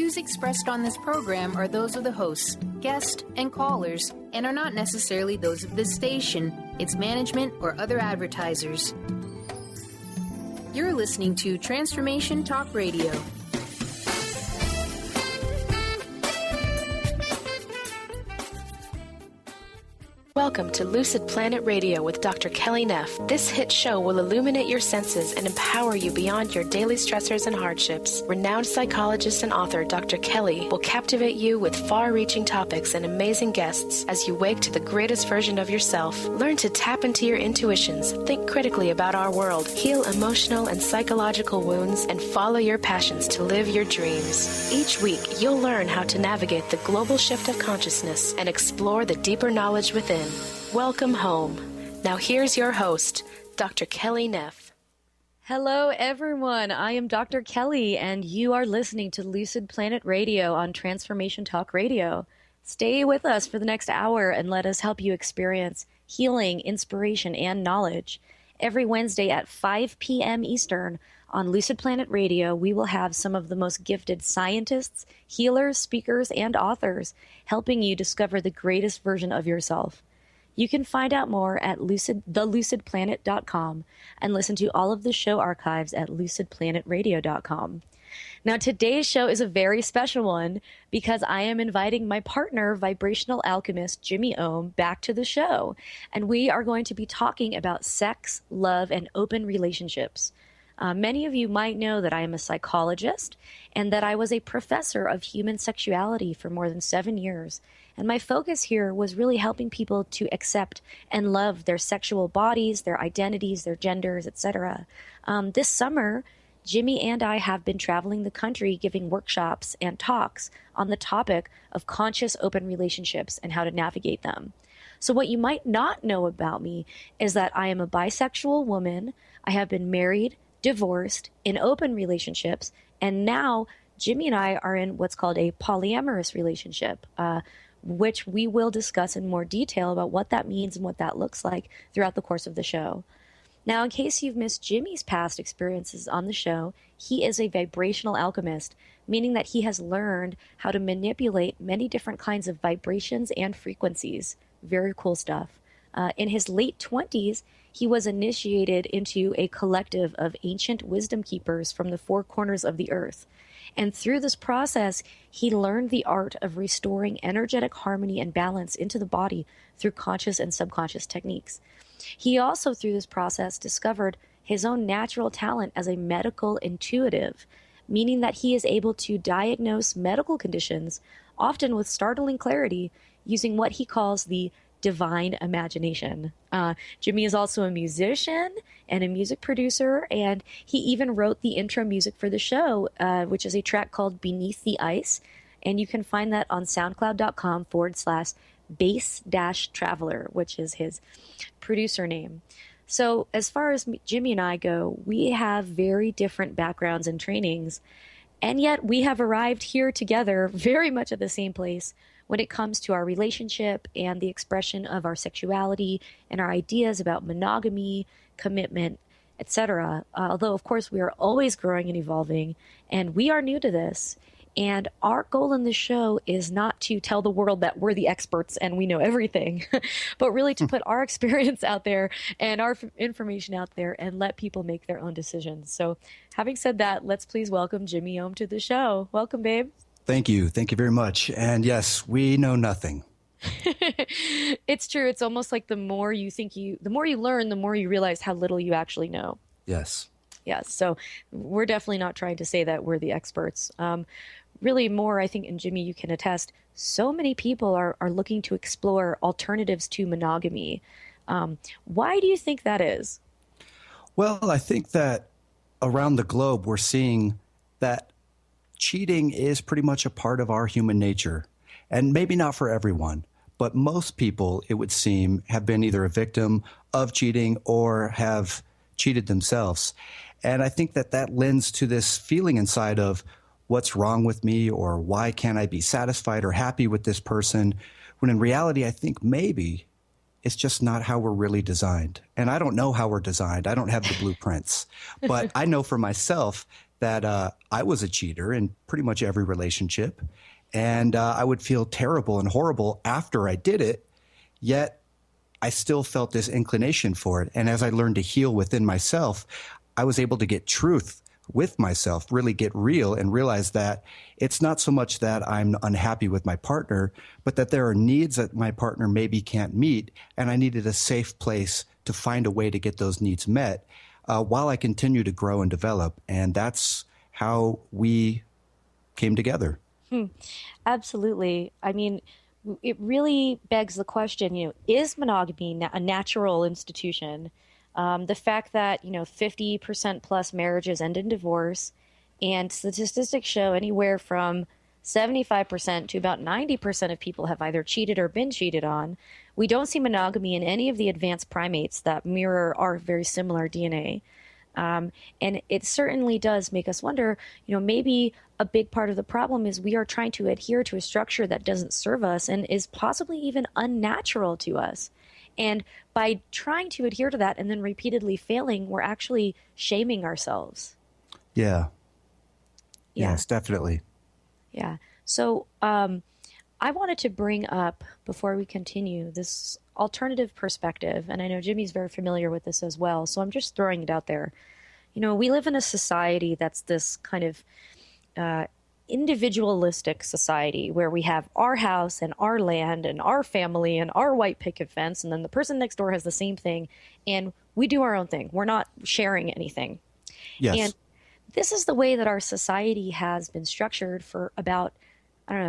views expressed on this program are those of the hosts, guests, and callers, and are not necessarily those of this station, its management, or other advertisers. You're listening to Transformation Talk Radio. Welcome to Lucid Planet Radio with Dr. Kelly Neff. This hit show will illuminate your senses and empower you beyond your daily stressors and hardships. Renowned psychologist and author Dr. Kelly will captivate you with far-reaching topics and amazing guests as you wake to the greatest version of yourself. Learn to tap into your intuitions, think critically about our world, heal emotional and psychological wounds, and follow your passions to live your dreams. Each week, you'll learn how to navigate the global shift of consciousness and explore the deeper knowledge within. Welcome home. Now here's your host, Dr. Kelly Neff. Hello, everyone. I am Dr. Kelly, and you are listening to Lucid Planet Radio on Transformation Talk Radio. Stay with us for the next hour and let us help you experience healing, inspiration, and knowledge. Every Wednesday at 5 p.m. Eastern on Lucid Planet Radio, we will have some of the most gifted scientists, healers, speakers, and authors helping you discover the greatest version of yourself. You can find out more at thelucidplanet.com and listen to all of the show archives at lucidplanetradio.com. Now, today's show is a very special one because I am inviting my partner, vibrational alchemist Jimmy Ohm, back to the show. And we are going to be talking about sex, love, and open relationships. Many of you might know that I am a psychologist and that I was a professor of human sexuality for more than 7 years. And my focus here was really helping people to accept and love their sexual bodies, their identities, their genders, etc. This summer, Jimmy and I have been traveling the country giving workshops and talks on the topic of conscious open relationships and how to navigate them. So what you might not know about me is that I am a bisexual woman. I have been married, divorced, in open relationships, and now Jimmy and I are in what's called a polyamorous relationship, which we will discuss in more detail about what that means and what that looks like throughout the course of the show. Now, in case you've missed Jimmy's past experiences on the show, he is a vibrational alchemist, meaning that he has learned how to manipulate many different kinds of vibrations and frequencies. Very cool stuff. In his late 20s, he was initiated into a collective of ancient wisdom keepers from the four corners of the earth. And through this process, he learned the art of restoring energetic harmony and balance into the body through conscious and subconscious techniques. He also, through this process, discovered his own natural talent as a medical intuitive, meaning that he is able to diagnose medical conditions, often with startling clarity, using what he calls the divine imagination. Jimmy is also a musician and a music producer, and he even wrote the intro music for the show, which is a track called Beneath the Ice, and you can find that on soundcloud.com/bass-traveler, which is his producer name. So as far as Jimmy and I go, we have very different backgrounds and trainings, and yet we have arrived here together very much at the same place when it comes to our relationship and the expression of our sexuality and our ideas about monogamy, commitment, etc. Although, of course, we are always growing and evolving, and we are new to this. And our goal in this show is not to tell the world that we're the experts and we know everything, but really to put our experience out there and our information out there and let people make their own decisions. So having said that, let's please welcome Jimmy Ohm to the show. Welcome, babe. Thank you. Thank you very much. And yes, we know nothing. It's true. It's almost like the more you learn, the more you realize how little you actually know. Yes. Yes. So we're definitely not trying to say that we're the experts. Really more, I think, and Jimmy, you can attest, so many people are looking to explore alternatives to monogamy. Why do you think that is? Well, I think that around the globe, we're seeing that cheating is pretty much a part of our human nature. And maybe not for everyone, but most people, it would seem, have been either a victim of cheating or have cheated themselves. And I think that that lends to this feeling inside of what's wrong with me, or why can't I be satisfied or happy with this person, when in reality, I think maybe it's just not how we're really designed. And I don't know how we're designed. I don't have the blueprints. But I know for myself that I was a cheater in pretty much every relationship. And I would feel terrible and horrible after I did it. Yet I still felt this inclination for it. And as I learned to heal within myself, I was able to get truth with myself, really get real and realize that it's not so much that I'm unhappy with my partner, but that there are needs that my partner maybe can't meet. And I needed a safe place to find a way to get those needs met while I continue to grow and develop. And that's how we came together. Absolutely. I mean, it really begs the question, is monogamy a natural institution? The fact that, 50% plus marriages end in divorce, and statistics show anywhere from 75% to about 90% of people have either cheated or been cheated on. We don't see monogamy in any of the advanced primates that mirror our very similar DNA. And it certainly does make us wonder, maybe a big part of the problem is we are trying to adhere to a structure that doesn't serve us and is possibly even unnatural to us. And by trying to adhere to that and then repeatedly failing, we're actually shaming ourselves. Yeah. Yes, definitely. Yeah. So I wanted to bring up, before we continue, this alternative perspective. And I know Jimmy's very familiar with this as well, so I'm just throwing it out there. We live in a society that's this kind of individualistic society where we have our house and our land and our family and our white picket fence, and then the person next door has the same thing, and we do our own thing. We're not sharing anything. Yes. And this is the way that our society has been structured for about,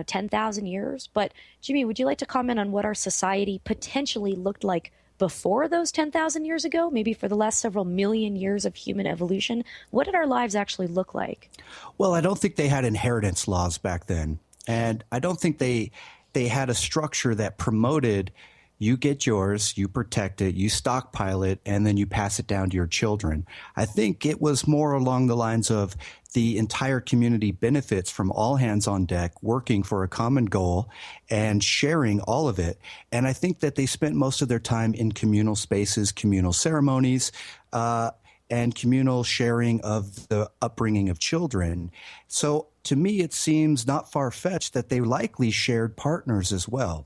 10,000 years. But Jimmy, would you like to comment on what our society potentially looked like before those 10,000 years ago, maybe for the last several million years of human evolution? What did our lives actually look like? Well, I don't think they had inheritance laws back then. And I don't think they had a structure that promoted you get yours, you protect it, you stockpile it, and then you pass it down to your children. I think it was more along the lines of the entire community benefits from all hands on deck, working for a common goal and sharing all of it. And I think that they spent most of their time in communal spaces, communal ceremonies, and communal sharing of the upbringing of children. So to me, it seems not far-fetched that they likely shared partners as well.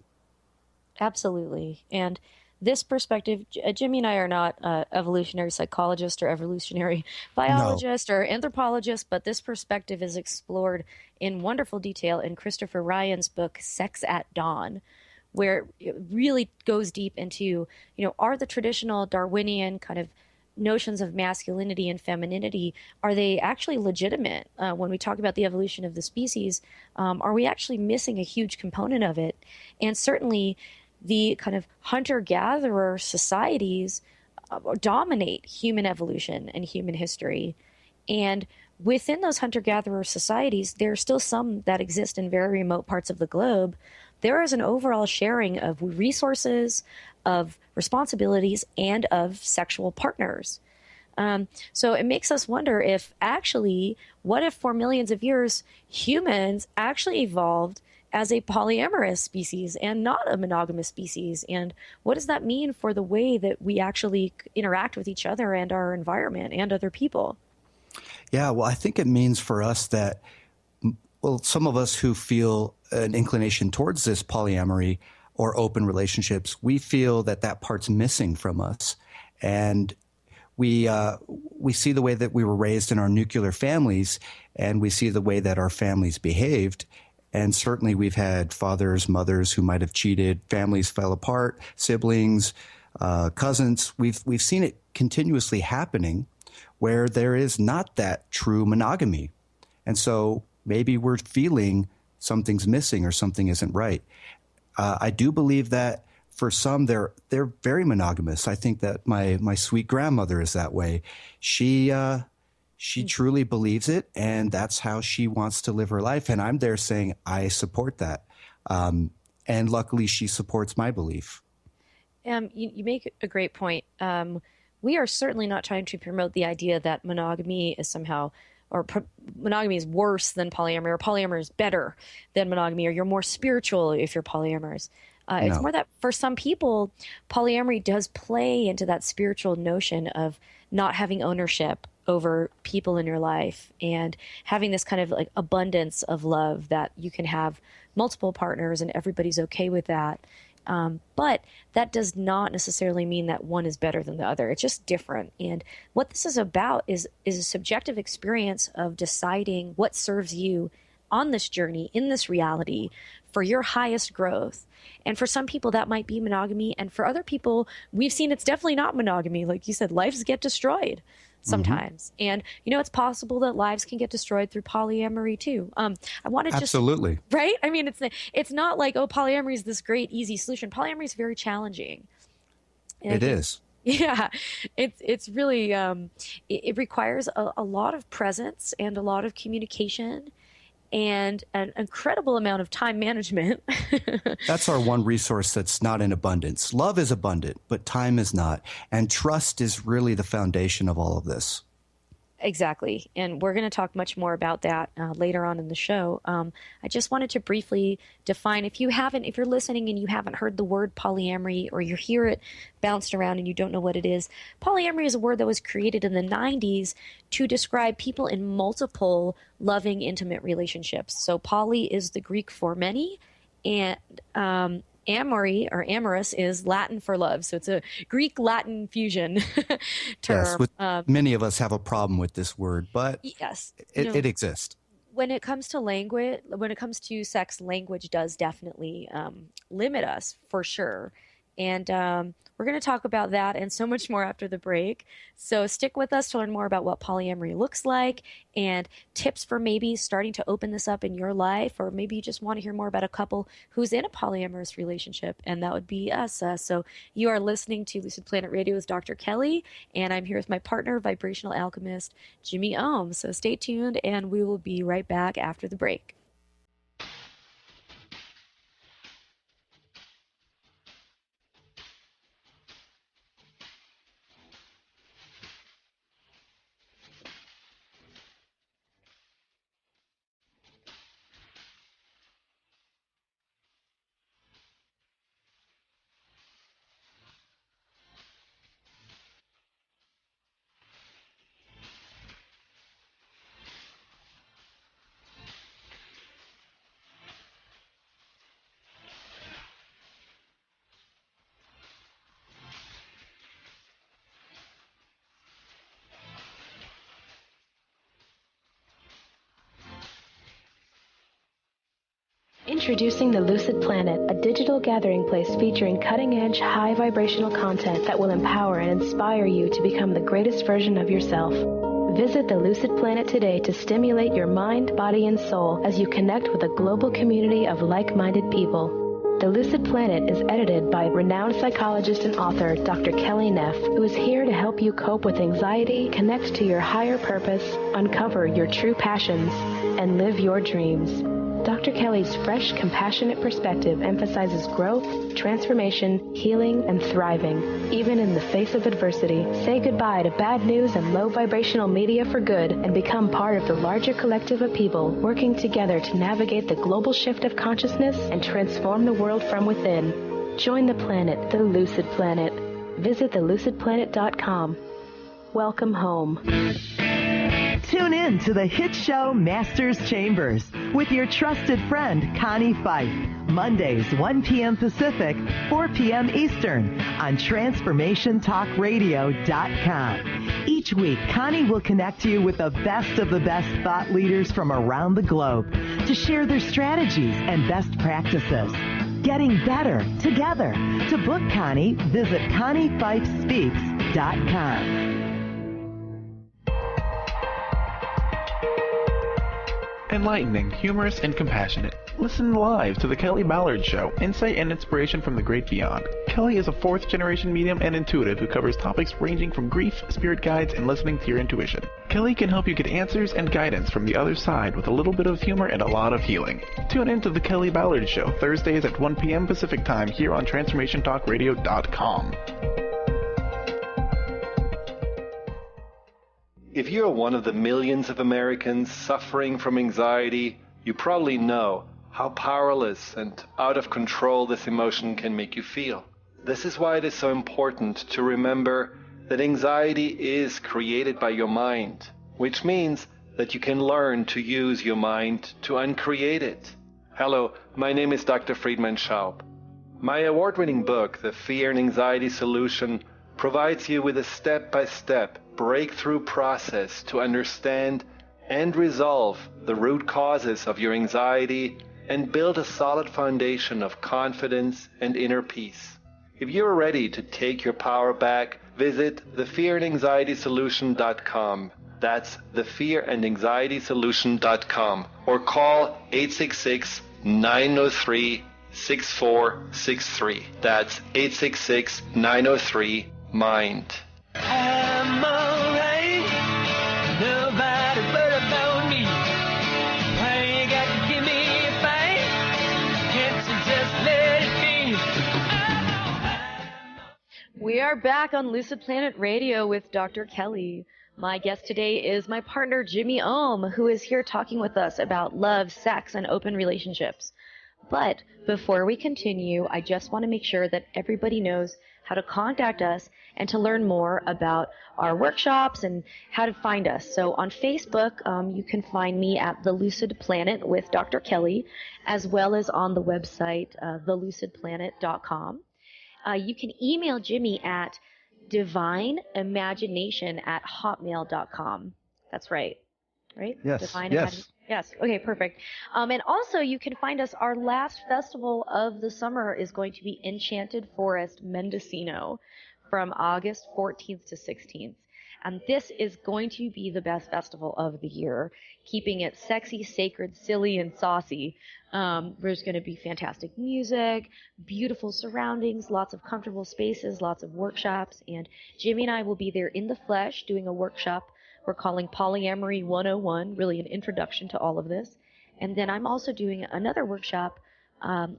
Absolutely. And this perspective, Jimmy and I are not evolutionary psychologists or evolutionary biologists or anthropologists, but this perspective is explored in wonderful detail in Christopher Ryan's book, Sex at Dawn, where it really goes deep into, are the traditional Darwinian kind of notions of masculinity and femininity, are they actually legitimate? When we talk about the evolution of the species, are we actually missing a huge component of it? And certainly the kind of hunter-gatherer societies dominate human evolution and human history. And within those hunter-gatherer societies, there are still some that exist in very remote parts of the globe. There is an overall sharing of resources, of responsibilities, and of sexual partners. So it makes us wonder if actually, what if for millions of years, humans actually evolved as a polyamorous species and not a monogamous species? And what does that mean for the way that we actually interact with each other and our environment and other people? Yeah, well, I think it means for us that, some of us who feel an inclination towards this polyamory or open relationships, we feel that that part's missing from us. And we see the way that we were raised in our nuclear families, and we see the way that our families behaved. And certainly we've had fathers, mothers who might have cheated, families fell apart, siblings, cousins. We've seen it continuously happening where there is not that true monogamy. And so maybe we're feeling something's missing or something isn't right. I do believe that for some, they're very monogamous. I think that my sweet grandmother is that way. She truly believes it, and that's how she wants to live her life. And I'm there saying, I support that. And luckily, she supports my belief. You make a great point. We are certainly not trying to promote the idea that monogamy is somehow, monogamy is worse than polyamory, or polyamory is better than monogamy, or you're more spiritual if you're polyamorous. It's more that for some people, polyamory does play into that spiritual notion of not having ownership over people in your life, and having this kind of like abundance of love that you can have multiple partners and everybody's okay with that. But that does not necessarily mean that one is better than the other. It's just different. And what this is about is a subjective experience of deciding what serves you on this journey, in this reality, for your highest growth. And for some people, that might be monogamy. And for other people, we've seen it's definitely not monogamy. Like you said, lives get destroyed sometimes. And, it's possible that lives can get destroyed through polyamory too. I want to Absolutely. Right? I mean, it's not like, oh, polyamory is this great, easy solution. Polyamory is very challenging. And it is. Yeah, it's really, it requires a lot of presence and a lot of communication and an incredible amount of time management. That's our one resource that's not in abundance. Love is abundant, but time is not. And trust is really the foundation of all of this. Exactly. And we're going to talk much more about that later on in the show. I just wanted to briefly define, if you're listening and you haven't heard the word polyamory, or you hear it bounced around and you don't know what it is, polyamory is a word that was created in the 90s to describe people in multiple loving, intimate relationships. So poly is the Greek for many, and amory or amorous is Latin for love. So it's a Greek-Latin fusion term. Yes, many of us have a problem with this word, but yes, it exists. When it comes to language, when it comes to sex, language does definitely limit us for sure. And we're going to talk about that and so much more after the break. So stick with us to learn more about what polyamory looks like and tips for maybe starting to open this up in your life, or maybe you just want to hear more about a couple who's in a polyamorous relationship, and that would be us. So you are listening to Lucid Planet Radio with Dr. Kelly, and I'm here with my partner, vibrational alchemist, Jimmy Ohm. So stay tuned, and we will be right back after the break. Introducing the Lucid Planet, a digital gathering place featuring cutting-edge, high vibrational content that will empower and inspire you to become the greatest version of yourself. Visit the Lucid Planet today to stimulate your mind, body, and soul as you connect with a global community of like-minded people. The Lucid Planet is edited by renowned psychologist and author Dr. Kelly Neff, who is here to help you cope with anxiety, connect to your higher purpose, uncover your true passions, and live your dreams. Dr. Kelly's fresh, compassionate perspective emphasizes growth, transformation, healing, and thriving, even in the face of adversity. Say goodbye to bad news and low vibrational media for good and become part of the larger collective of people working together to navigate the global shift of consciousness and transform the world from within. Join the planet, the Lucid Planet. Visit thelucidplanet.com. Welcome home. Tune in to the hit show Masters Chambers with your trusted friend Connie Fife. Mondays, 1 p.m. Pacific, 4 p.m. Eastern on TransformationTalkRadio.com. Each week, Connie will connect you with the best of the best thought leaders from around the globe to share their strategies and best practices. Getting better together. To book Connie, visit ConnieFifeSpeaks.com. Enlightening, humorous, and compassionate. Listen live to The Kelly Ballard Show, insight and inspiration from the great beyond. Kelly is a fourth-generation medium and intuitive who covers topics ranging from grief, spirit guides, and listening to your intuition. Kelly can help you get answers and guidance from the other side with a little bit of humor and a lot of healing. Tune in to The Kelly Ballard Show, Thursdays at 1 p.m. Pacific Time here on TransformationTalkRadio.com. If you're one of the millions of Americans suffering from anxiety, you probably know how powerless and out of control this emotion can make you feel. This is why it is so important to remember that anxiety is created by your mind, which means that you can learn to use your mind to uncreate it. Hello, my name is Dr. Friedman Schaub. My award-winning book, The Fear and Anxiety Solution, provides you with a step-by-step breakthrough process to understand and resolve the root causes of your anxiety and build a solid foundation of confidence and inner peace. If you're ready to take your power back, visit thefearandanxietysolution.com. That's thefearandanxietysolution.com, or call 866-903-6463. That's 866-903-MIND. I'm alright, nobody but about me. Why you got to give me a fight? Can't you just let it be? We are back on Lucid Planet Radio with Dr. Kelly. My guest today is my partner, Jimmy Ohm, who is here talking with us about love, sex, and open relationships. But before we continue, I just want to make sure that everybody knows how to contact us and to learn more about our workshops and how to find us. So on Facebook, you can find me at The Lucid Planet with Dr. Kelly, as well as on the website, thelucidplanet.com. You can email Jimmy at divineimagination@hotmail.com. That's right. Right? Yes. Yes. Yes. Okay, perfect. And also you can find us, our last festival of the summer is going to be Enchanted Forest Mendocino from August 14th to 16th. And this is going to be the best festival of the year, keeping it sexy, sacred, silly, and saucy. There's going to be fantastic music, beautiful surroundings, lots of comfortable spaces, lots of workshops, and Jimmy and I will be there in the flesh doing a workshop we're calling Polyamory 101, really an introduction to all of this. And then I'm also doing another workshop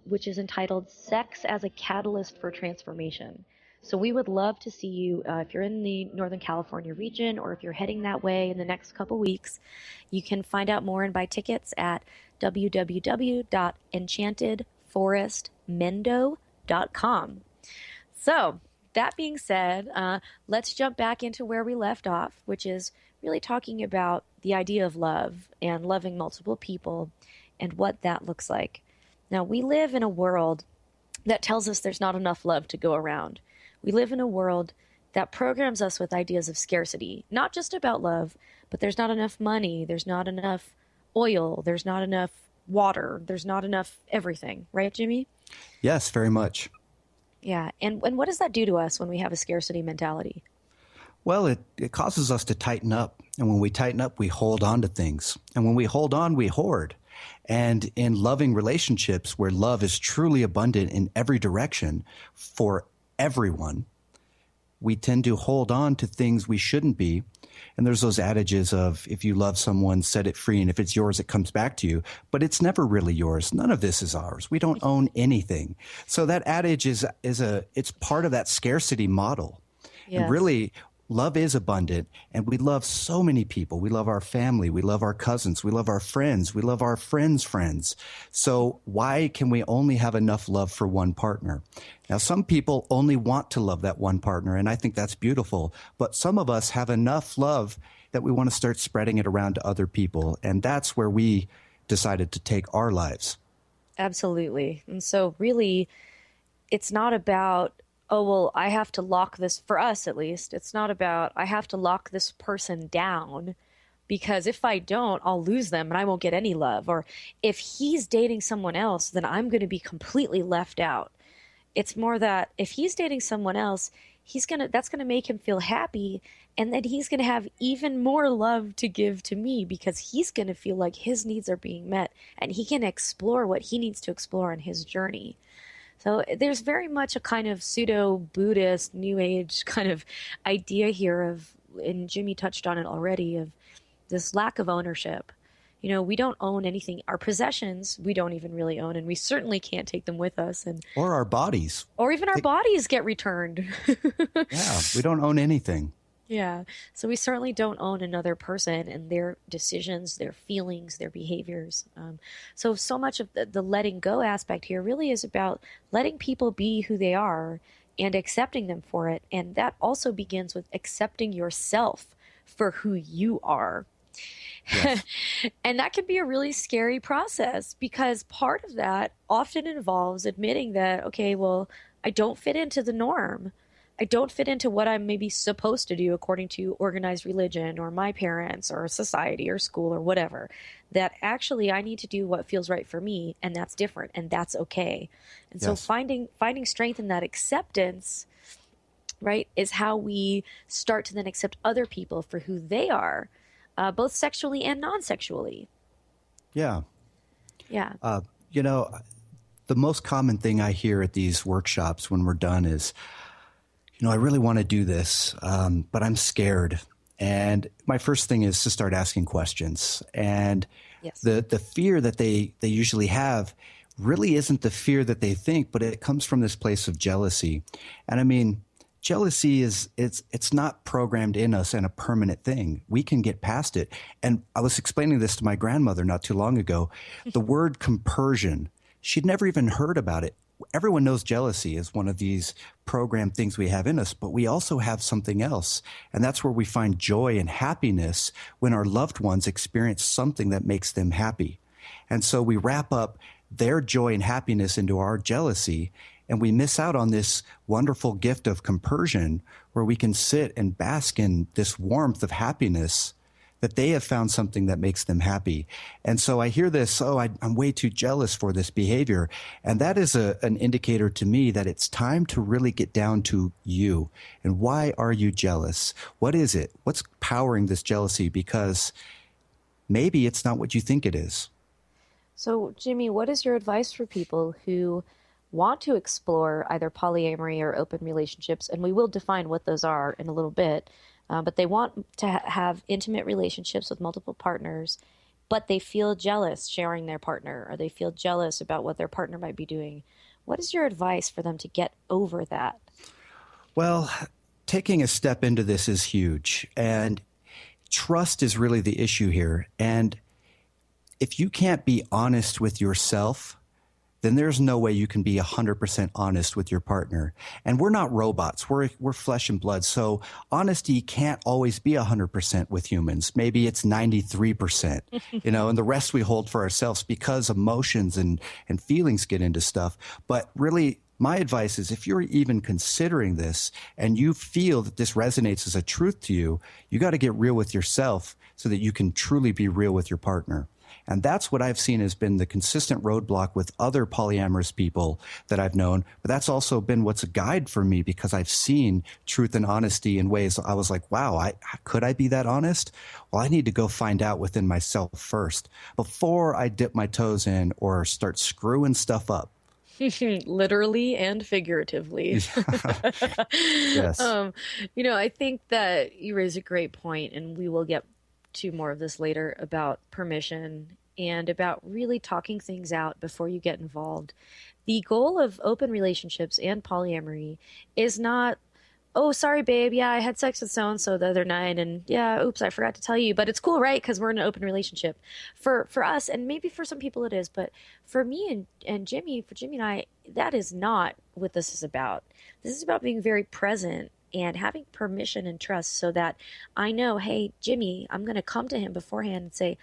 which is entitled Sex as a Catalyst for Transformation. So we would love to see you if you're in the Northern California region, or if you're heading that way in the next couple weeks. You can find out more and buy tickets at www.enchantedforestmendo.com. So that being said, let's jump back into where we left off, which is really talking about the idea of love and loving multiple people and what that looks like. Now, we live in a world that tells us there's not enough love to go around. We live in a world that programs us with ideas of scarcity, not just about love, but there's not enough money, there's not enough oil, there's not enough water, there's not enough everything. Right, Jimmy? Yes, very much. Yeah. And what does that do to us when we have a scarcity mentality? Well, it causes us to tighten up. And when we tighten up, we hold on to things. And when we hold on, we hoard. And in loving relationships where love is truly abundant in every direction for everyone, we tend to hold on to things we shouldn't be. And there's those adages of, if you love someone, set it free, and if it's yours, it comes back to you. But it's never really yours. None of this is ours. We don't own anything. So that adage it's part of that scarcity model. Yes. And really, love is abundant, and we love so many people. We love our family. We love our cousins. We love our friends. We love our friends' friends. So why can we only have enough love for one partner? Now, some people only want to love that one partner, and I think that's beautiful. But some of us have enough love that we want to start spreading it around to other people, and that's where we decided to take our lives. Absolutely. And so really, it's not about, oh, well, I have to lock this, for us at least, it's not about, I have to lock this person down because if I don't, I'll lose them and I won't get any love. Or if he's dating someone else, then I'm going to be completely left out. It's more that if he's dating someone else, that's going to make him feel happy, and then he's going to have even more love to give to me because he's going to feel like his needs are being met and he can explore what he needs to explore on his journey. So there's very much a kind of pseudo-Buddhist, New Age kind of idea here of, and Jimmy touched on it already, of this lack of ownership. You know, we don't own anything. Our possessions, we don't even really own, and we certainly can't take them with us. Or our bodies. Or even our bodies get returned. Yeah, we don't own anything. Yeah. So we certainly don't own another person and their decisions, their feelings, their behaviors. So much of the letting go aspect here really is about letting people be who they are and accepting them for it. And that also begins with accepting yourself for who you are. Yes. And that can be a really scary process, because part of that often involves admitting that, okay, well, I don't fit into the norm. I don't fit into what I'm maybe supposed to do according to organized religion or my parents or society or school or whatever. That actually I need to do what feels right for me, and that's different, and that's okay. And so finding strength in that acceptance, right, is how we start to then accept other people for who they are, both sexually and non-sexually. Yeah. Yeah. The most common thing I hear at these workshops when we're done is, I really want to do this, but I'm scared. And my first thing is to start asking questions. And the fear that they usually have really isn't the fear that they think, but it comes from this place of jealousy. And I mean, jealousy it's not programmed in us and a permanent thing. We can get past it. And I was explaining this to my grandmother not too long ago. The word compersion, she'd never even heard about it. Everyone knows jealousy is one of these programmed things we have in us, but we also have something else. And that's where we find joy and happiness when our loved ones experience something that makes them happy. And so we wrap up their joy and happiness into our jealousy, and we miss out on this wonderful gift of compersion, where we can sit and bask in this warmth of happiness that they have found something that makes them happy. And so I hear this, I'm way too jealous for this behavior. And that is an indicator to me that it's time to really get down to you. And why are you jealous? What is it? What's powering this jealousy? Because maybe it's not what you think it is. So, Jimmy, what is your advice for people who want to explore either polyamory or open relationships? And we will define what those are in a little bit. But they want to have intimate relationships with multiple partners, but they feel jealous sharing their partner, or they feel jealous about what their partner might be doing. What is your advice for them to get over that? Well, taking a step into this is huge. And trust is really the issue here. And if you can't be honest with yourself, then there's no way you can be 100% honest with your partner. And we're not robots. We're flesh and blood. So honesty can't always be 100% with humans. Maybe it's 93%, and the rest we hold for ourselves because emotions and feelings get into stuff. But really, my advice is, if you're even considering this and you feel that this resonates as a truth to you, you got to get real with yourself so that you can truly be real with your partner. And that's what I've seen has been the consistent roadblock with other polyamorous people that I've known. But that's also been what's a guide for me, because I've seen truth and honesty in ways I was like, wow, could I be that honest? Well, I need to go find out within myself first before I dip my toes in or start screwing stuff up. Literally and figuratively. Yes. I think that you raise a great point, and we will get to more of this later about permission and about really talking things out before you get involved. The goal of open relationships and polyamory is not, oh, sorry, babe, yeah, I had sex with so-and-so the other night, and yeah, oops, I forgot to tell you, but it's cool, right? Because we're in an open relationship. For us, and maybe for some people it is, but for me and Jimmy, for Jimmy and I, that is not what this is about. This is about being very present and having permission and trust, so that I know, hey, Jimmy, I'm going to come to him beforehand and say,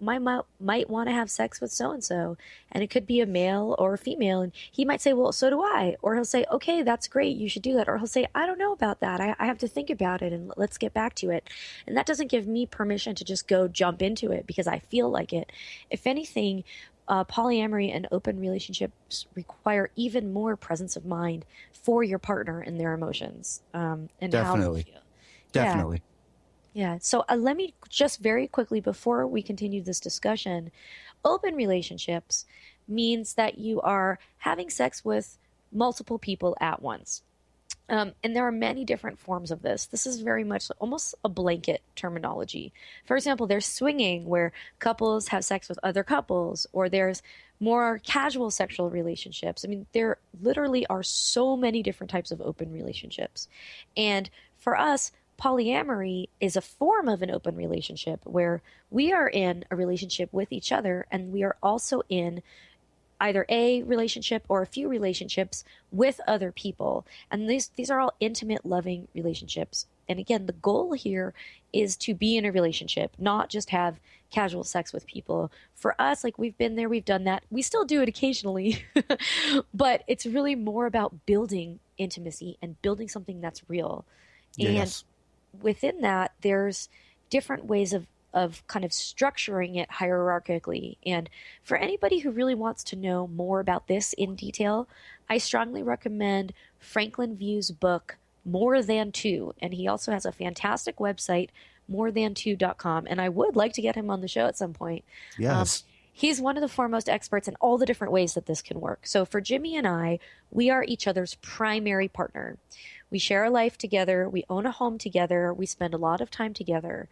my mom might want to have sex with so-and-so, and it could be a male or a female, and he might say, well, so do I. Or he'll say, okay, that's great, you should do that. Or he'll say, I don't know about that. I have to think about it, and let's get back to it. And that doesn't give me permission to just go jump into it because I feel like it. If anything, polyamory and open relationships require even more presence of mind for your partner and their emotions. And Definitely. How they feel. Definitely. Yeah. So let me just very quickly, before we continue this discussion, open relationships means that you are having sex with multiple people at once. And there are many different forms of this. This is very much almost a blanket terminology. For example, there's swinging, where couples have sex with other couples, or there's more casual sexual relationships. I mean, there literally are so many different types of open relationships. And for us, polyamory is a form of an open relationship where we are in a relationship with each other, and we are also in either a relationship or a few relationships with other people. And these are all intimate, loving relationships. And again, the goal here is to be in a relationship, not just have casual sex with people. For us, like, we've been there, we've done that. We still do it occasionally, but it's really more about building intimacy and building something that's real. Yes. And within that, there's different ways of kind of structuring it hierarchically. And for anybody who really wants to know more about this in detail, I strongly recommend Franklin View's book, More Than Two. And he also has a fantastic website, morethan2.com. And I would like to get him on the show at some point. Yes. He's one of the foremost experts in all the different ways that this can work. So for Jimmy and I, we are each other's primary partner. We share a life together. We own a home together. We spend a lot of time together.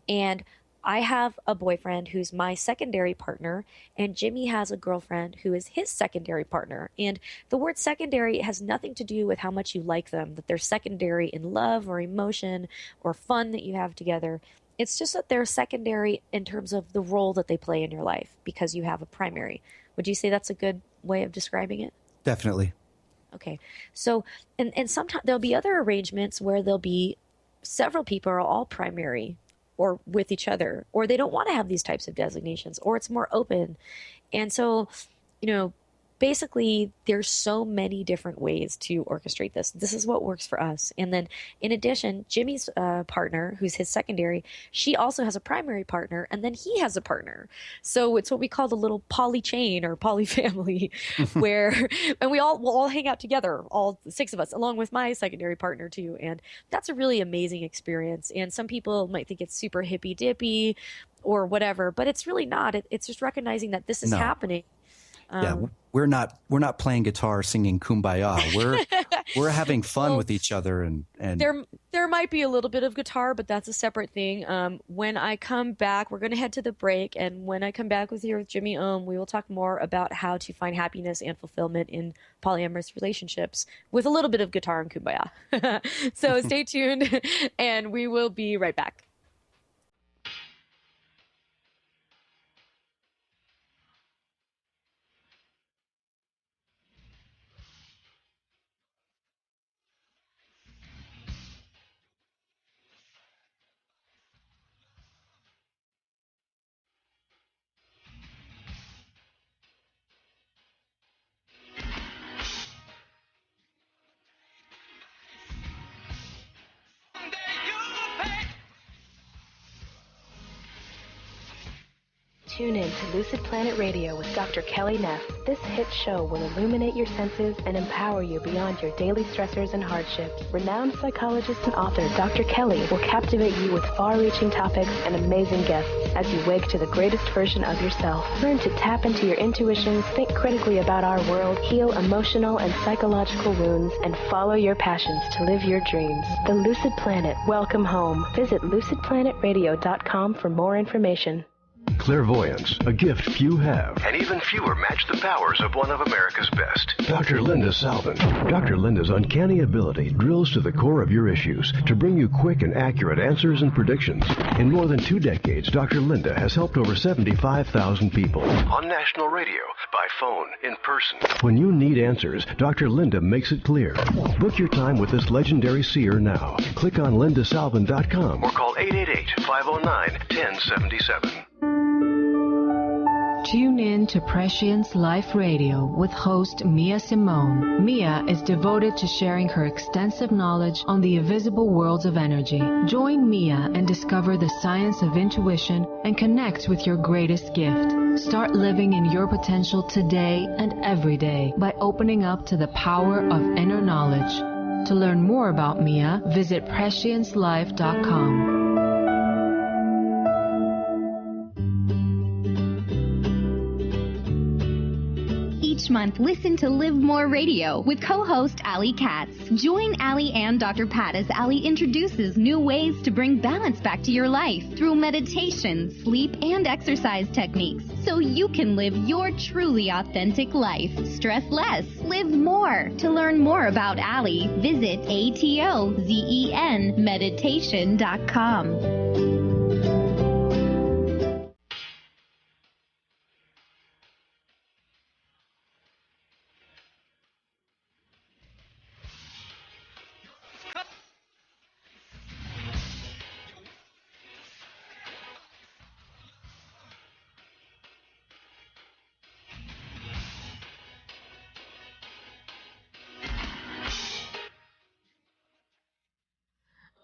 And I have a boyfriend who's my secondary partner, and Jimmy has a girlfriend who is his secondary partner. And the word secondary has nothing to do with how much you like them, that they're secondary in love or emotion or fun that you have together. It's just that they're secondary in terms of the role that they play in your life because you have a primary. Would you say that's a good way of describing it? Definitely. Okay. So, and sometimes there'll be other arrangements where there'll be several people are all primary or with each other, or they don't want to have these types of designations, or it's more open. And so, basically there's so many different ways to orchestrate this. This is what works for us. And then in addition, Jimmy's partner, who's his secondary, she also has a primary partner, and then he has a partner. So it's what we call the little poly chain or poly family where, and we'll all hang out together, all 6 of us, along with my secondary partner too. And that's a really amazing experience. And some people might think it's super hippy dippy or whatever, but it's really not. It's just recognizing that this is happening. We're not playing guitar singing Kumbaya. We're having fun with each other, and there might be a little bit of guitar, but that's a separate thing. When I come back, we're going to head to the break, and when I come back with Jimmy Ohm, we will talk more about how to find happiness and fulfillment in polyamorous relationships with a little bit of guitar and Kumbaya. So stay tuned, and we will be right back. Tune in to Lucid Planet Radio with Dr. Kelly Neff. This hit show will illuminate your senses and empower you beyond your daily stressors and hardships. Renowned psychologist and author Dr. Kelly will captivate you with far-reaching topics and amazing guests as you wake to the greatest version of yourself. Learn to tap into your intuitions, think critically about our world, heal emotional and psychological wounds, and follow your passions to live your dreams. The Lucid Planet. Welcome home. Visit lucidplanetradio.com for more information. Clairvoyance, a gift few have, and even fewer match the powers of one of America's best. Dr. Linda Salvin. Dr. Linda's uncanny ability drills to the core of your issues to bring you quick and accurate answers and predictions. In more than 2 decades, Dr. Linda has helped over 75,000 people. On national radio, by phone, in person. When you need answers, Dr. Linda makes it clear. Book your time with this legendary seer now. Click on lindasalvin.com or call 888-509-1077. Tune in to Prescience Life Radio with host Mia Simone. Mia is devoted to sharing her extensive knowledge on the invisible worlds of energy. Join Mia and discover the science of intuition and connect with your greatest gift. Start living in your potential today and every day by opening up to the power of inner knowledge. To learn more about Mia, visit presciencelife.com. Each month, listen to Live More Radio with co-host Allie Katz. Join Allie and Dr. Pat as Allie introduces new ways to bring balance back to your life through meditation, sleep, and exercise techniques so you can live your truly authentic life. Stress less, live more. To learn more about Allie, visit atozenmeditation.com.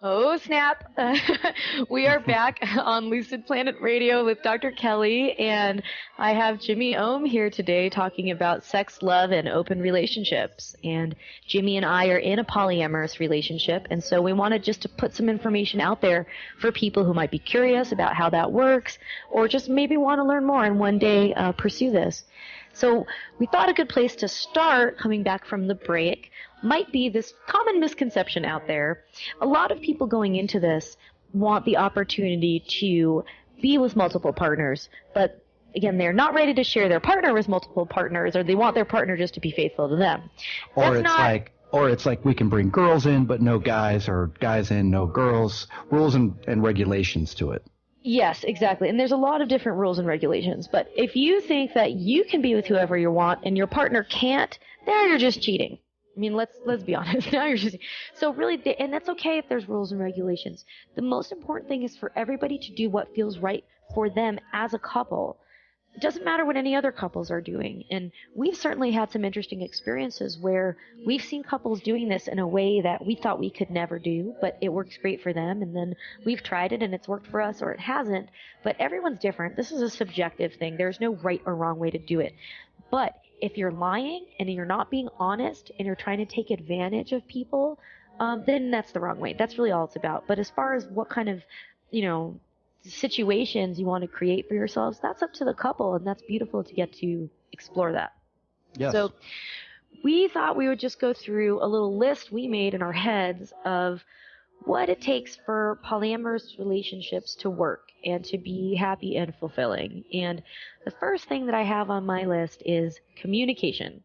Oh, snap. We are back on Lucid Planet Radio with Dr. Kelly, and I have Jimmy Ohm here today talking about sex, love, and open relationships. And Jimmy and I are in a polyamorous relationship, and so we wanted just to put some information out there for people who might be curious about how that works, or just maybe want to learn more and one day pursue this. So we thought a good place to start, coming back from the break, might be this common misconception out there. A lot of people going into this want the opportunity to be with multiple partners, but again, they're not ready to share their partner with multiple partners, or they want their partner just to be faithful to them. Or it's like we can bring girls in, but no guys, or guys in, no girls. Rules and regulations to it. Yes, exactly. And there's a lot of different rules and regulations. But if you think that you can be with whoever you want and your partner can't, now you're just cheating. I mean, let's be honest. Now you're just so really, and that's okay if there's rules and regulations. The most important thing is for everybody to do what feels right for them as a couple. It doesn't matter what any other couples are doing. And we've certainly had some interesting experiences where we've seen couples doing this in a way that we thought we could never do, but it works great for them. And then we've tried it and it's worked for us, or it hasn't. But everyone's different. This is a subjective thing. There's no right or wrong way to do it. But if you're lying and you're not being honest and you're trying to take advantage of people, then that's the wrong way. That's really all it's about. But as far as what kind of, situations you want to create for yourselves, that's up to the couple, and that's beautiful to get to explore that. Yes. So we thought we would just go through a little list we made in our heads of what it takes for polyamorous relationships to work and to be happy and fulfilling. And the first thing that I have on my list is communication.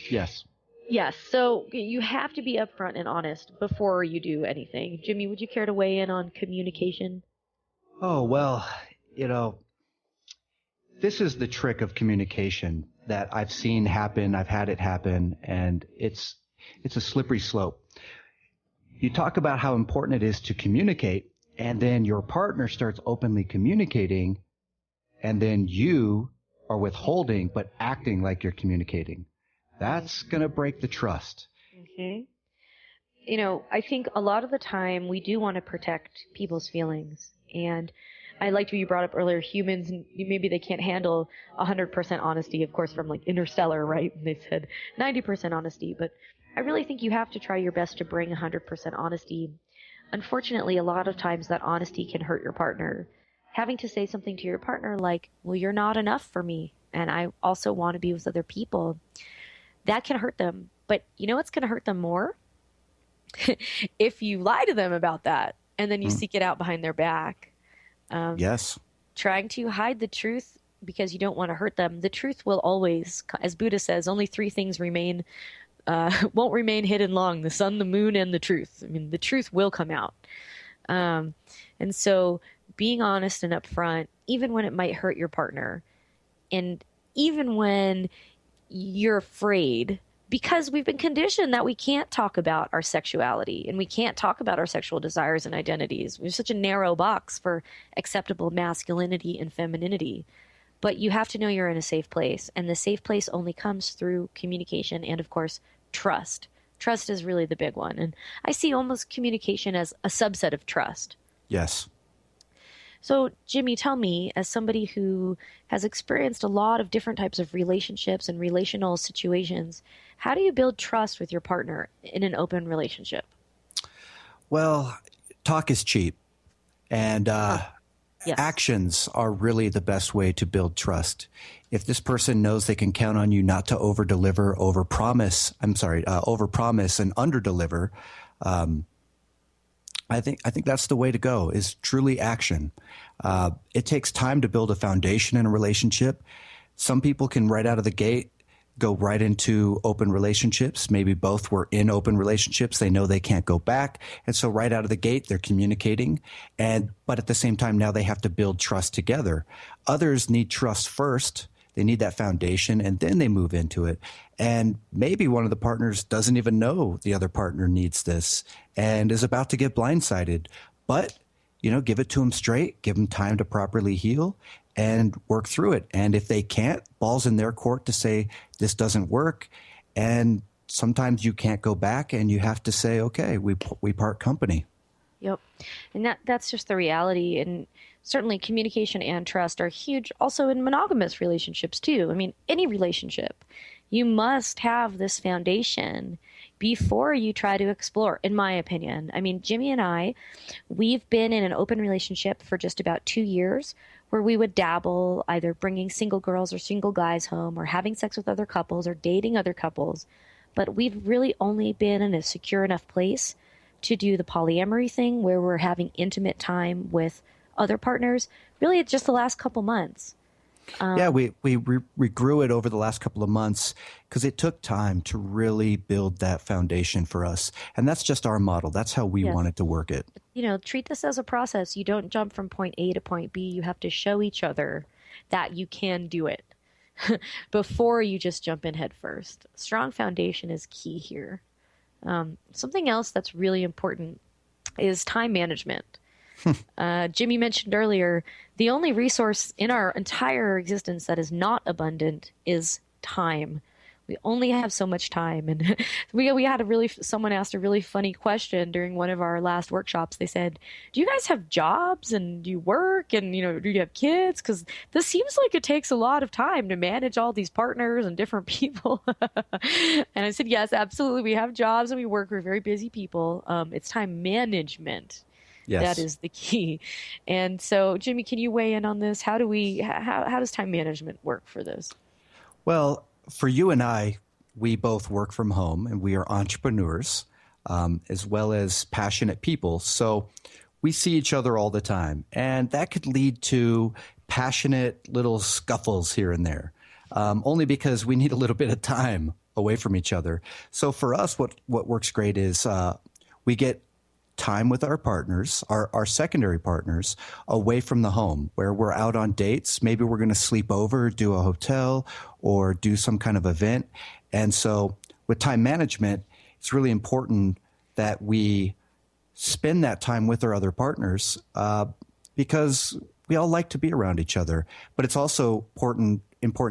Yes. Yes, so you have to be upfront and honest before you do anything. Jimmy, would you care to weigh in on communication? Oh, well, this is the trick of communication that I've seen happen. I've had it happen, and it's a slippery slope. You talk about how important it is to communicate, and then your partner starts openly communicating, and then you are withholding but acting like you're communicating. That's going to break the trust. Mm-hmm. I think a lot of the time we do want to protect people's feelings. And I liked what you brought up earlier, humans, maybe they can't handle 100% honesty, of course, from like Interstellar, right? And they said 90% honesty. But I really think you have to try your best to bring 100% honesty. Unfortunately, a lot of times that honesty can hurt your partner. Having to say something to your partner like, well, you're not enough for me, and I also want to be with other people, that can hurt them. But you know what's going to hurt them more? If you lie to them about that and then you seek it out behind their back. Yes. Trying to hide the truth because you don't want to hurt them. The truth will always, as Buddha says, only three things won't remain hidden long: the sun, the moon, and the truth. I mean, the truth will come out. And so being honest and upfront, even when it might hurt your partner, and even when you're afraid, because we've been conditioned that we can't talk about our sexuality and we can't talk about our sexual desires and identities. There's such a narrow box for acceptable masculinity and femininity. But you have to know you're in a safe place, and the safe place only comes through communication and, of course, trust. Trust is really the big one. And I see almost communication as a subset of trust. Yes. So, Jimmy, tell me, as somebody who has experienced a lot of different types of relationships and relational situations, how do you build trust with your partner in an open relationship? Well, talk is cheap, and Yes. Actions are really the best way to build trust. If this person knows they can count on you not to over-deliver, over-promise and under-deliver, I think that's the way to go, is truly action. It takes time to build a foundation in a relationship. Some people can right out of the gate go right into open relationships. Maybe both were in open relationships. They know they can't go back. And so right out of the gate, they're communicating. But at the same time, now they have to build trust together. Others need trust first. They need that foundation, and then they move into it. And maybe one of the partners doesn't even know the other partner needs this and is about to get blindsided. But, give it to them straight, give them time to properly heal and work through it. And if they can't, ball's in their court to say this doesn't work, and sometimes you can't go back and you have to say, okay, we part company. Yep. And that's just the reality. And certainly communication and trust are huge also in monogamous relationships too. I mean, any relationship, you must have this foundation before you try to explore, in my opinion. I mean, Jimmy and I, we've been in an open relationship for just about 2 years where we would dabble either bringing single girls or single guys home or having sex with other couples or dating other couples. But we've really only been in a secure enough place to do the polyamory thing where we're having intimate time with other partners. Really, it's just the last couple months. We grew it over the last couple of months because it took time to really build that foundation for us. And that's just our model. That's how we wanted to work it. You know, treat this as a process. You don't jump from point A to point B. You have to show each other that you can do it before you just jump in head first. Strong foundation is key here. Something else that's really important is time management. Jimmy mentioned earlier, the only resource in our entire existence that is not abundant is time. We only have so much time. And we had someone asked a really funny question during one of our last workshops. They said, do you guys have jobs and do you work and, do you have kids? Because this seems like it takes a lot of time to manage all these partners and different people. And I said, yes, absolutely. We have jobs and we work. We're very busy people. It's time management. Yes. That is the key. And so, Jimmy, can you weigh in on this? How does time management work for this? Well, for you and I, we both work from home and we are entrepreneurs as well as passionate people. So we see each other all the time. And that could lead to passionate little scuffles here and there, only because we need a little bit of time away from each other. So for us, what works great is we get time with our partners, our secondary partners, away from the home where we're out on dates. Maybe we're going to sleep over, do a hotel, or do some kind of event. And so with time management, it's really important that we spend that time with our other partners because we all like to be around each other. But it's also important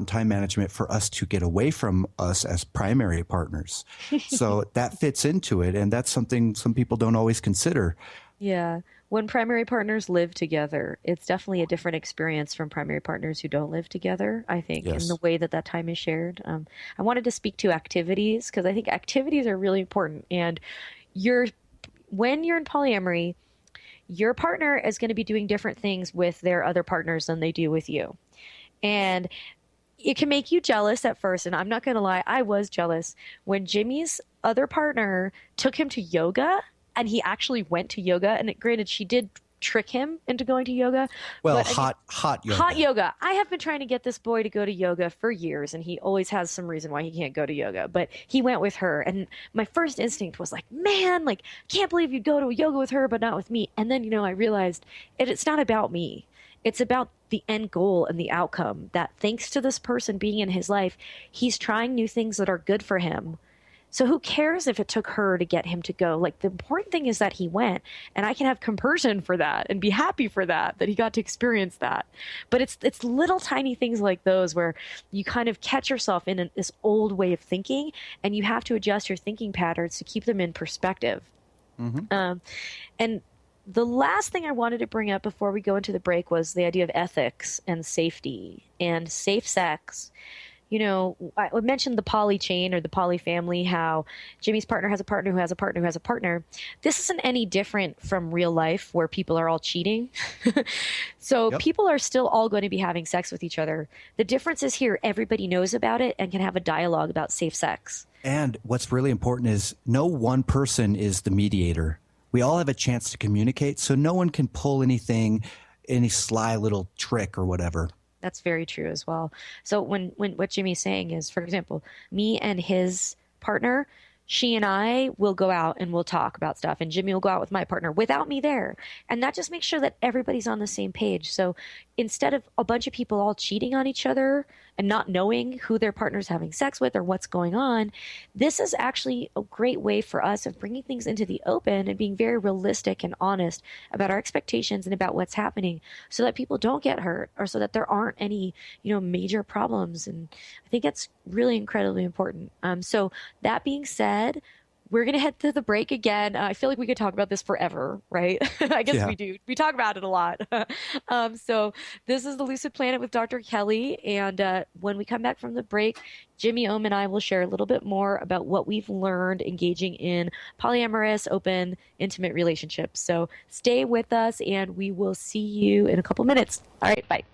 time management for us to get away from us as primary partners. So that fits into it. And that's something some people don't always consider. Yeah. When primary partners live together, it's definitely a different experience from primary partners who don't live together, I think, in the way that time is shared. I wanted to speak to activities because I think activities are really important. And when you're in polyamory, your partner is going to be doing different things with their other partners than they do with you. And it can make you jealous at first. And I'm not going to lie, I was jealous when Jimmy's other partner took him to yoga and he actually went to yoga. And granted, she did trick him into going to yoga. Well, hot yoga. Hot yoga. I have been trying to get this boy to go to yoga for years, and he always has some reason why he can't go to yoga. But he went with her, and my first instinct was like, man, can't believe you'd go to yoga with her, but not with me. And then, I realized it's not about me. It's about the end goal and the outcome that thanks to this person being in his life, he's trying new things that are good for him. So who cares if it took her to get him to go? The important thing is that he went, and I can have compersion for that and be happy for that he got to experience that. But it's little tiny things like those where you kind of catch yourself in this old way of thinking, and you have to adjust your thinking patterns to keep them in perspective. Mm-hmm. And the last thing I wanted to bring up before we go into the break was the idea of ethics and safety and safe sex. I mentioned the poly chain or the poly family, how Jimmy's partner has a partner who has a partner who has a partner. This isn't any different from real life where people are all cheating. So people are still all going to be having sex with each other. The difference is here, everybody knows about it and can have a dialogue about safe sex. And what's really important is no one person is the mediator. We all have a chance to communicate, so no one can pull any sly little trick or whatever. That's very true as well. So when what Jimmy's saying is, for example, me and his partner, she and I will go out and we'll talk about stuff, and Jimmy will go out with my partner without me there. And that just makes sure that everybody's on the same page. So instead of a bunch of people all cheating on each other and not knowing who their partner's having sex with or what's going on, this is actually a great way for us of bringing things into the open and being very realistic and honest about our expectations and about what's happening, so that people don't get hurt or so that there aren't any, major problems. And I think that's really incredibly important. So that being said, we're going to head to the break again. I feel like we could talk about this forever, right? I guess we do. We talk about it a lot. So this is the Lucid Planet with Dr. Kelly. And when we come back from the break, Jimmy Ohm and I will share a little bit more about what we've learned engaging in polyamorous, open, intimate relationships. So stay with us, and we will see you in a couple minutes. All right, bye.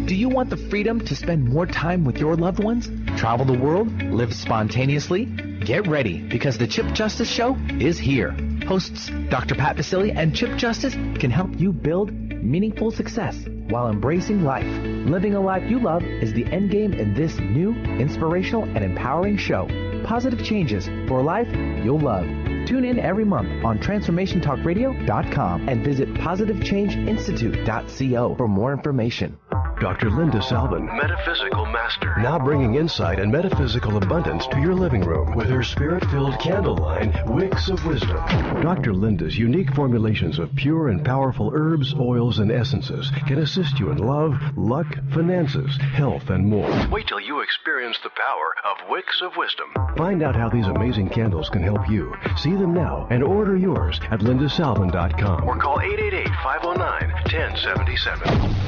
Do you want the freedom to spend more time with your loved ones? Travel the world? Live spontaneously? Get ready, because the Chip Justice Show is here. Hosts Dr. Pat Basile and Chip Justice can help you build meaningful success while embracing life. Living a life you love is the end game in this new, inspirational, and empowering show. Positive changes for a life you'll love. Tune in every month on TransformationTalkRadio.com and visit PositiveChangeInstitute.co for more information. Dr. Linda Salvin, Metaphysical Master, now bringing insight and metaphysical abundance to your living room with her spirit-filled candle line, Wicks of Wisdom. Dr. Linda's unique formulations of pure and powerful herbs, oils, and essences can assist you in love, luck, finances, health, and more. Wait till you experience the power of Wicks of Wisdom. Find out how these amazing candles can help you. See them now and order yours at lindasalvin.com or call 888-509-1077.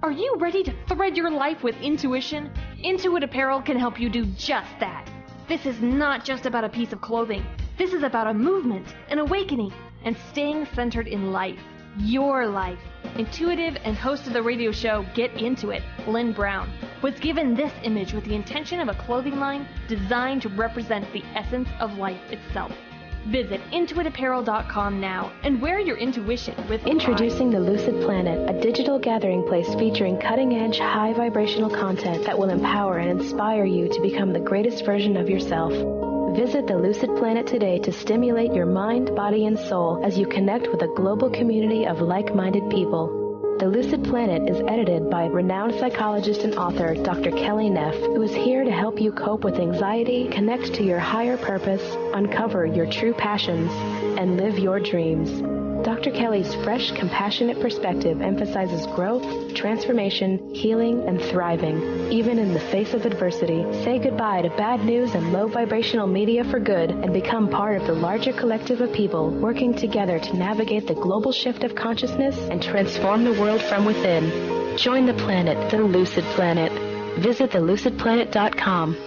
Are you ready to thread your life with intuition? Intuit Apparel can help you do just that. This is not just about a piece of clothing. This is about a movement, an awakening, and staying centered in life. Your life. Intuitive and host of the radio show Get Into It, Lynn Brown, was given this image with the intention of a clothing line designed to represent the essence of life itself. Visit intuitapparel.com now and wear your intuition with Introducing the Lucid Planet, a digital gathering place featuring cutting-edge, high-vibrational content that will empower and inspire you to become the greatest version of yourself. Visit the Lucid Planet today to stimulate your mind, body, and soul as you connect with a global community of like-minded people. The Lucid Planet is edited by renowned psychologist and author Dr. Kelly Neff, who is here to help you cope with anxiety, connect to your higher purpose, uncover your true passions, and live your dreams. Dr. Kelly's fresh, compassionate perspective emphasizes growth, transformation, healing, and thriving, even in the face of adversity. Say goodbye to bad news and low vibrational media for good and become part of the larger collective of people working together to navigate the global shift of consciousness and transform the world from within. Join the planet, the Lucid Planet. Visit thelucidplanet.com.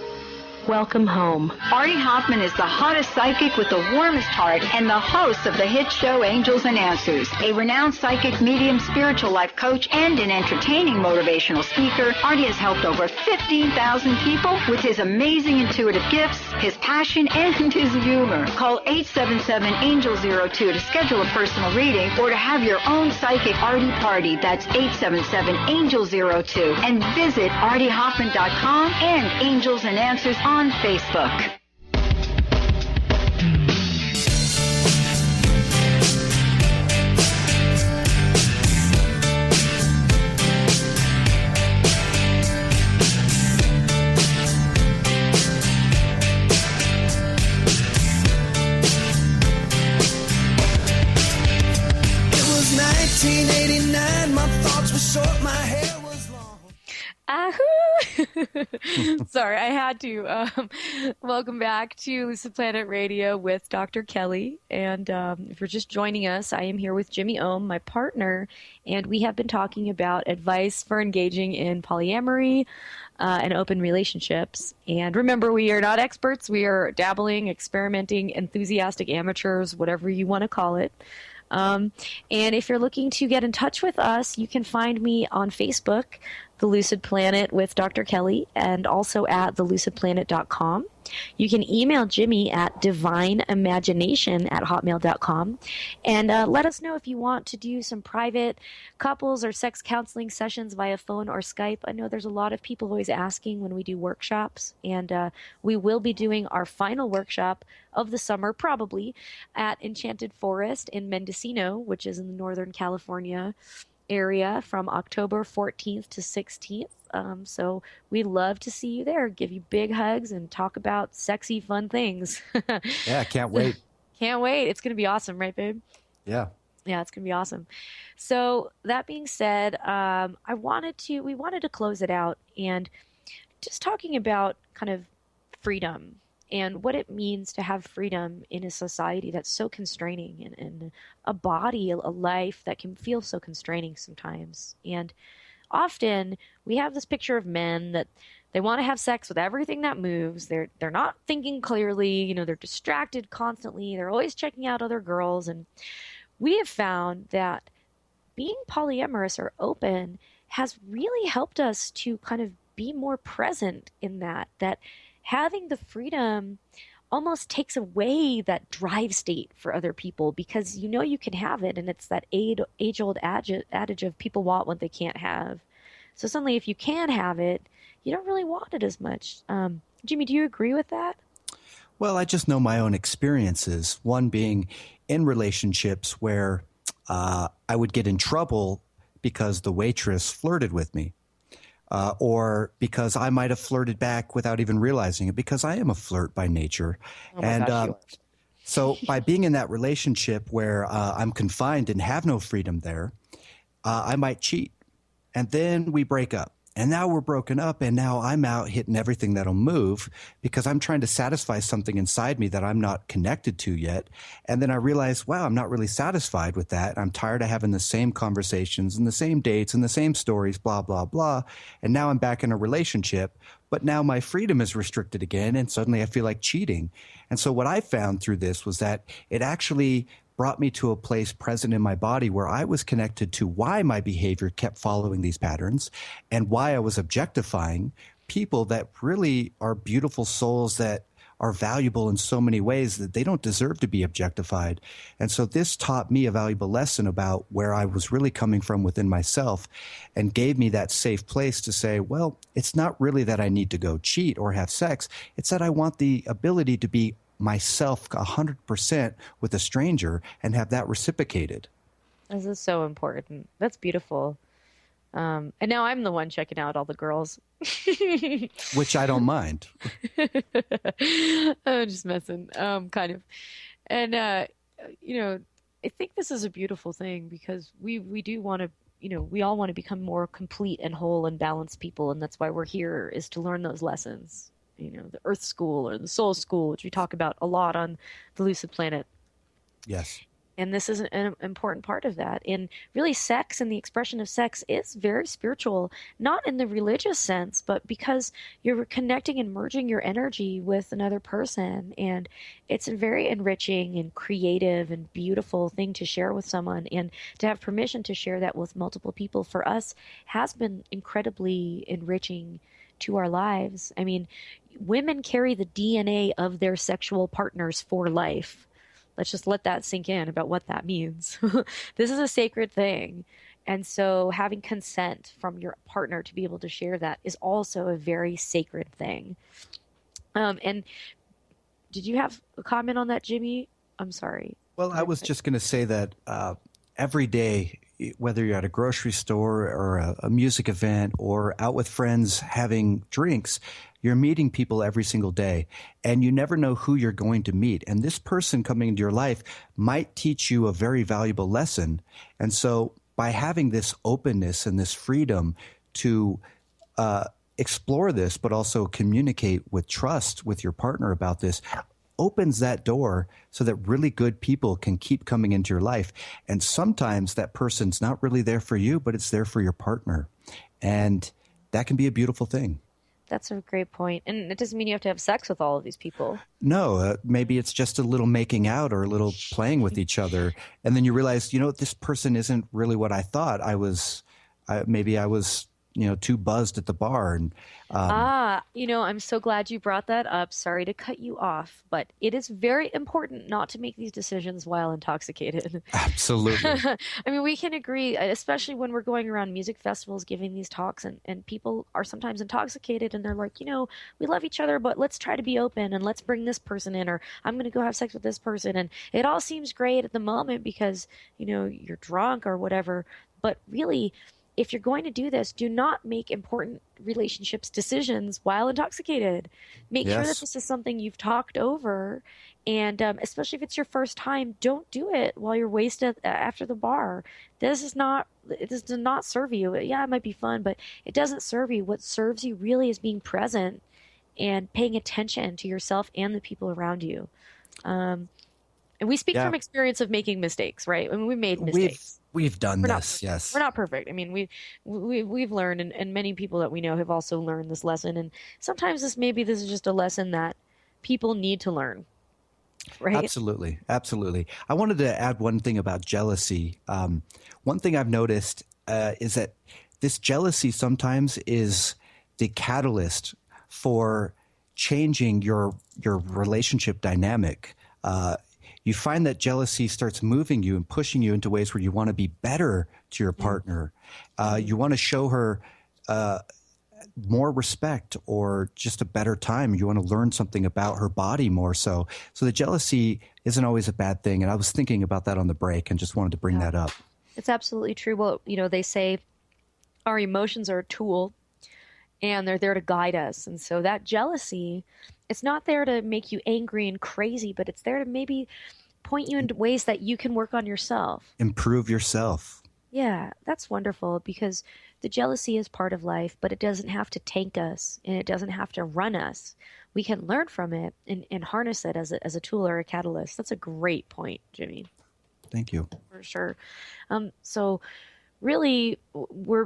Welcome home. Artie Hoffman is the hottest psychic with the warmest heart and the host of the hit show Angels and Answers. A renowned psychic, medium, spiritual life coach, and an entertaining motivational speaker, Artie has helped over 15,000 people with his amazing intuitive gifts, his passion, and his humor. Call 877-ANGEL-02 to schedule a personal reading or to have your own psychic Artie party. That's 877-ANGEL-02. And visit artiehoffman.com and Angels and Answers on Facebook. Sorry, I had to. Welcome back to Lucid Planet Radio with Dr. Kelly. And if you're just joining us, I am here with Jimmy Ohm, my partner, and we have been talking about advice for engaging in polyamory and open relationships. And remember, we are not experts. We are dabbling, experimenting, enthusiastic amateurs, whatever you want to call it. And if you're looking to get in touch with us, you can find me on Facebook, The Lucid Planet with Dr. Kelly, and also at thelucidplanet.com. You can email Jimmy at divineimagination@hotmail.com and let us know if you want to do some private couples or sex counseling sessions via phone or Skype. I know there's a lot of people always asking when we do workshops, and we will be doing our final workshop of the summer, probably, at Enchanted Forest in Mendocino, which is in the Northern California area, from October 14th to 16th. So we love to see you there, give you big hugs, and talk about sexy, fun things. Yeah, can't wait. Can't wait. It's going to be awesome, right, babe? Yeah. Yeah, it's going to be awesome. So that being said, we wanted to close it out and just talking about kind of freedom and what it means to have freedom in a society that's so constraining, and a body, a life that can feel so constraining sometimes. And often we have this picture of men that they want to have sex with everything that moves. They're not thinking clearly, they're distracted constantly. They're always checking out other girls. And we have found that being polyamorous or open has really helped us to kind of be more present in that having the freedom almost takes away that drive state for other people, because you can have it, and it's that age-old adage of people want what they can't have. So suddenly, if you can have it, you don't really want it as much. Jimmy, do you agree with that? Well, I just know my own experiences, one being in relationships where I would get in trouble because the waitress flirted with me. Or because I might have flirted back without even realizing it, because I am a flirt by nature. Oh my gosh, so by being in that relationship where I'm confined and have no freedom there, I might cheat. And then we break up. And now we're broken up, and now I'm out hitting everything that'll move because I'm trying to satisfy something inside me that I'm not connected to yet. And then I realize, wow, I'm not really satisfied with that. I'm tired of having the same conversations and the same dates and the same stories, blah, blah, blah. And now I'm back in a relationship, but now my freedom is restricted again, and suddenly I feel like cheating. And so what I found through this was that it actually brought me to a place present in my body where I was connected to why my behavior kept following these patterns and why I was objectifying people that really are beautiful souls that are valuable in so many ways that they don't deserve to be objectified. And so this taught me a valuable lesson about where I was really coming from within myself, and gave me that safe place to say, well, it's not really that I need to go cheat or have sex. It's that I want the ability to be myself 100% with a stranger and have that reciprocated. This is so important. That's beautiful. And now I'm the one checking out all the girls. Which I don't mind. I'm just messing, kind of. And, I think this is a beautiful thing, because we do want to, we all want to become more complete and whole and balanced people. And that's why we're here, is to learn those lessons. The Earth School or the Soul School, which we talk about a lot on the Lucid Planet. Yes. And this is an important part of that. And really, sex and the expression of sex is very spiritual, not in the religious sense, but because you're connecting and merging your energy with another person. And it's a very enriching and creative and beautiful thing to share with someone. And to have permission to share that with multiple people, for us, has been incredibly enriching to our lives. I mean, women carry the DNA of their sexual partners for life. Let's just let that sink in about what that means. This is a sacred thing. And so having consent from your partner to be able to share that is also a very sacred thing. And did you have a comment on that, Jimmy? I'm sorry. Well, I was just going to say that every day, whether you're at a grocery store or a music event or out with friends having drinks, you're meeting people every single day, and you never know who you're going to meet. And this person coming into your life might teach you a very valuable lesson. And so by having this openness and this freedom to explore this, but also communicate with trust with your partner about this, opens that door so that really good people can keep coming into your life. And sometimes that person's not really there for you, but it's there for your partner. And that can be a beautiful thing. That's a great point. And it doesn't mean you have to have sex with all of these people. No, maybe it's just a little making out or a little playing with each other. And then you realize, this person isn't really what I thought. Maybe I was too buzzed at the bar. And I'm so glad you brought that up. Sorry to cut you off, but it is very important not to make these decisions while intoxicated. Absolutely. I mean, we can agree, especially when we're going around music festivals giving these talks, and people are sometimes intoxicated and they're like, we love each other, but let's try to be open and let's bring this person in, or I'm going to go have sex with this person. And it all seems great at the moment because, you're drunk or whatever. But really, if you're going to do this, do not make important relationships decisions while intoxicated. Make sure that this is something you've talked over. And especially if it's your first time, don't do it while you're wasted after the bar. This does not serve you. Yeah, it might be fun, but it doesn't serve you. What serves you really is being present and paying attention to yourself and the people around you. And we speak from experience of making mistakes, right? I mean, we made mistakes. We've done this, yes. We're not perfect. I mean, we've learned, and many people that we know have also learned this lesson. And sometimes this is just a lesson that people need to learn, right? Absolutely, absolutely. I wanted to add one thing about jealousy. One thing I've noticed is that this jealousy sometimes is the catalyst for changing your relationship dynamic. You find that jealousy starts moving you and pushing you into ways where you want to be better to your partner. You want to show her more respect or just a better time. You want to learn something about her body more so. So the jealousy isn't always a bad thing. And I was thinking about that on the break and just wanted to bring that up. It's absolutely true. Well, they say our emotions are a tool and they're there to guide us. And so that jealousy, it's not there to make you angry and crazy, but it's there to maybe point you into ways that you can work on yourself. Improve yourself. Yeah, that's wonderful because the jealousy is part of life, but it doesn't have to tank us and it doesn't have to run us. We can learn from it and harness it as a tool or a catalyst. That's a great point, Jimmy. Thank you. For sure. So really,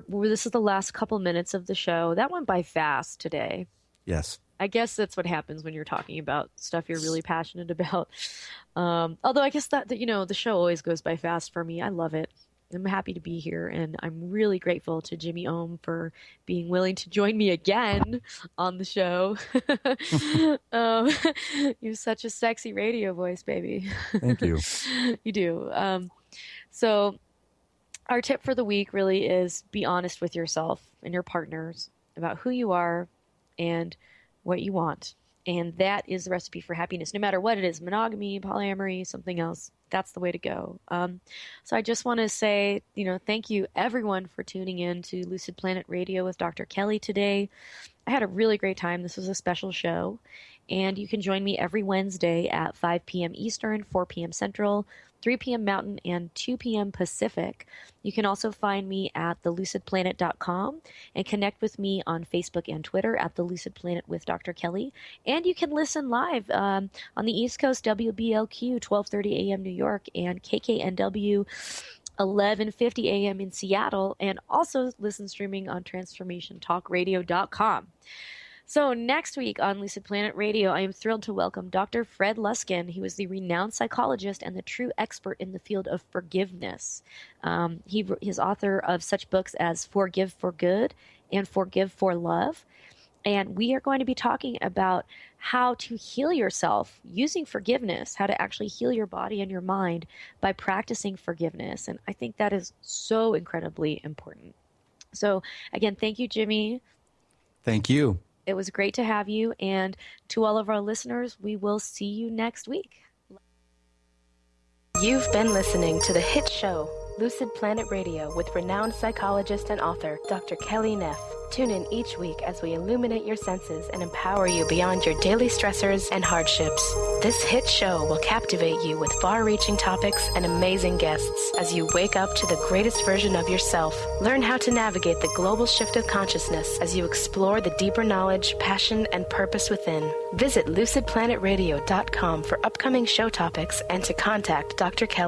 this is the last couple minutes of the show. That went by fast today. Yes. I guess that's what happens when you're talking about stuff you're really passionate about. Although I guess that the show always goes by fast for me. I love it. I'm happy to be here, and I'm really grateful to Jimmy Ohm for being willing to join me again on the show. You have such a sexy radio voice, baby. Thank you. You do. So our tip for the week really is be honest with yourself and your partners about who you are and what you want. And that is the recipe for happiness, no matter what it is, monogamy, polyamory, something else. That's the way to go. So I just want to say, thank you everyone for tuning in to Lucid Planet Radio with Dr. Kelly today. I had a really great time. This was a special show. And you can join me every Wednesday at 5 p.m. Eastern, 4 p.m. Central, 3 p.m. Mountain, and 2 p.m. Pacific. You can also find me at thelucidplanet.com and connect with me on Facebook and Twitter at The Lucid Planet with Dr. Kelly. And you can listen live on the East Coast, WBLQ, 1230 a.m. New York, and KKNW, 1150 a.m. in Seattle, and also listen streaming on transformationtalkradio.com. So next week on Lucid Planet Radio, I am thrilled to welcome Dr. Fred Luskin. He was the renowned psychologist and the true expert in the field of forgiveness. He's author of such books as Forgive for Good and Forgive for Love. And we are going to be talking about how to heal yourself using forgiveness, how to actually heal your body and your mind by practicing forgiveness. And I think that is so incredibly important. So again, thank you, Jimmy. Thank you. It was great to have you. And to all of our listeners, we will see you next week. You've been listening to the hit show, Lucid Planet Radio, with renowned psychologist and author, Dr. Kelly Neff. Tune in each week as we illuminate your senses and empower you beyond your daily stressors and hardships. This hit show will captivate you with far-reaching topics and amazing guests as you wake up to the greatest version of yourself. Learn how to navigate the global shift of consciousness as you explore the deeper knowledge, passion, and purpose within. Visit lucidplanetradio.com for upcoming show topics and to contact Dr. Kelly.